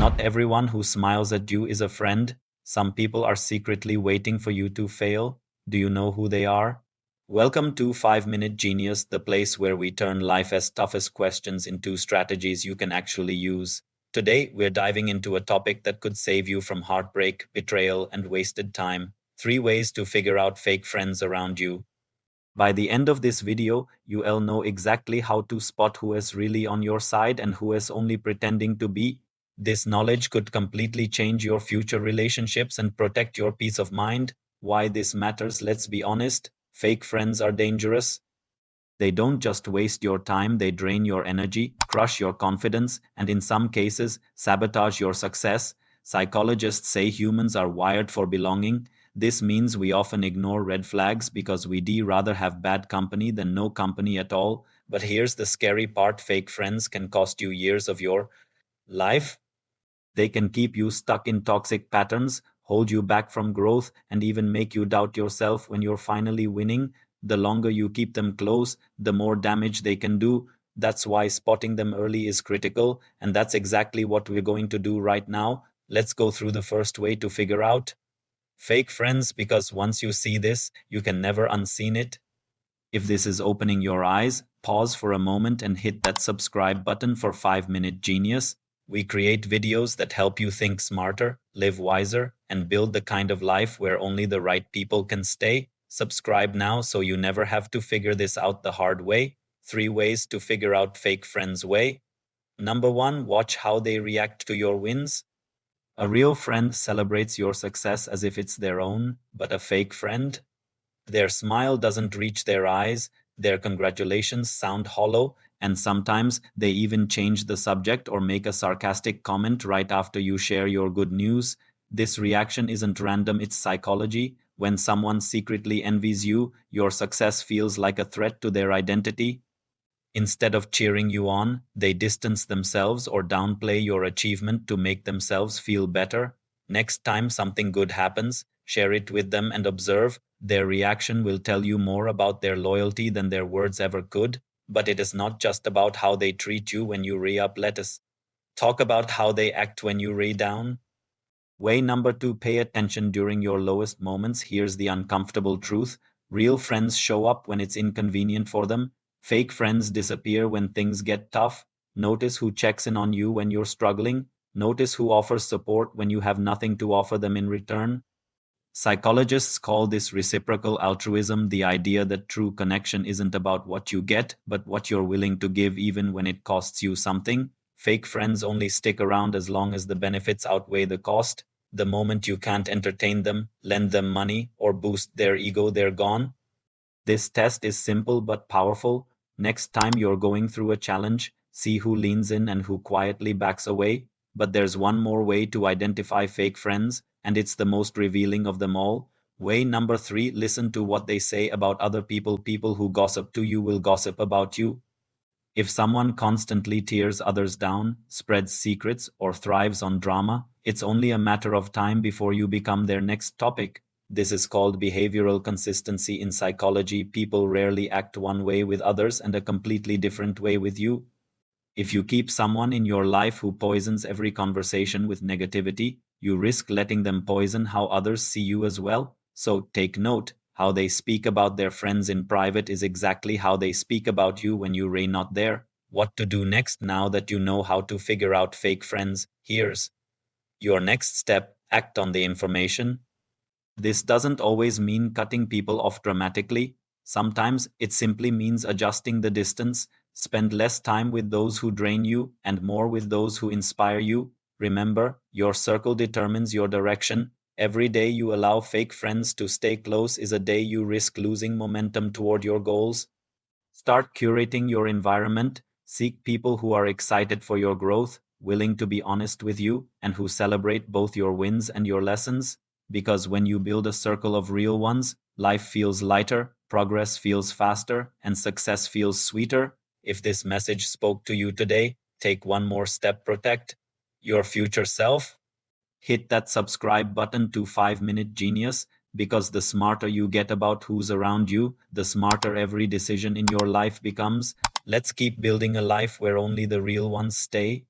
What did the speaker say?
Not everyone who smiles at you is a friend. Some people are secretly waiting for you to fail. Do you know who they are? Welcome to 5 Minute Genius, the place where we turn life's toughest questions into strategies you can actually use. Today, we're diving into a topic that could save you from heartbreak, betrayal, and wasted time. 3 ways to figure out fake friends around you. By the end of this video, you'll know exactly how to spot who is really on your side and who is only pretending to be. This knowledge could completely change your future relationships and protect your peace of mind. Why this matters, let's be honest. Fake friends are dangerous. They don't just waste your time, they drain your energy, crush your confidence, and in some cases, sabotage your success. Psychologists say humans are wired for belonging. This means we often ignore red flags because we'd rather have bad company than no company at all. But here's the scary part: fake friends can cost you years of your life. They can keep you stuck in toxic patterns, hold you back from growth, and even make you doubt yourself when you're finally winning. The longer you keep them close, the more damage they can do. That's why spotting them early is critical, and that's exactly what we're going to do right now. Let's go through the first way to figure out fake friends, because once you see this, you can never unseen it. If this is opening your eyes, pause for a moment and hit that subscribe button for 5 Minute Genius. We create videos that help you think smarter, live wiser, and build the kind of life where only the right people can stay. Subscribe now so you never have to figure this out the hard way. 3 ways to figure out fake friends way. Number 1, watch how they react to your wins. A real friend celebrates your success as if it's their own, but a fake friend, their smile doesn't reach their eyes, their congratulations sound hollow, and sometimes they even change the subject or make a sarcastic comment right after you share your good news. This reaction isn't random, it's psychology. When someone secretly envies you, your success feels like a threat to their identity. Instead of cheering you on, they distance themselves or downplay your achievement to make themselves feel better. Next time something good happens, share it with them and observe. Their reaction will tell you more about their loyalty than their words ever could. But it is not just about how they treat you when you re up. Let us talk about how they act when you re down. Way number 2, pay attention during your lowest moments. Here's the uncomfortable truth: real friends show up when it's inconvenient for them. Fake friends disappear when things get tough. Notice who checks in on you when you're struggling. Notice who offers support when you have nothing to offer them in return. Psychologists call this reciprocal altruism, the idea that true connection isn't about what you get, but what you're willing to give even when it costs you something. Fake friends only stick around as long as the benefits outweigh the cost. The moment you can't entertain them, lend them money, or boost their ego, they're gone. This test is simple but powerful. Next time you're going through a challenge, see who leans in and who quietly backs away. But there's one more way to identify fake friends, and it's the most revealing of them all. Way number 3, listen to what they say about other people. People who gossip to you will gossip about you. If someone constantly tears others down, spreads secrets, or thrives on drama, it's only a matter of time before you become their next topic. This is called behavioral consistency in psychology. People rarely act one way with others and a completely different way with you. If you keep someone in your life who poisons every conversation with negativity, you risk letting them poison how others see you as well. So take note: how they speak about their friends in private is exactly how they speak about you when you are not there. What to do next? Now that you know how to figure out fake friends, here's your next step: act on the information. This doesn't always mean cutting people off dramatically. Sometimes it simply means adjusting the distance. Spend less time with those who drain you and more with those who inspire you. Remember, your circle determines your direction. Every day you allow fake friends to stay close is a day you risk losing momentum toward your goals. Start curating your environment. Seek people who are excited for your growth, willing to be honest with you, and who celebrate both your wins and your lessons. Because when you build a circle of real ones, life feels lighter, progress feels faster, and success feels sweeter. If this message spoke to you today, take one more step: protect your future self. Hit that subscribe button to 5 Minute Genius, because the smarter you get about who's around you, the smarter every decision in your life becomes. Let's keep building a life where only the real ones stay.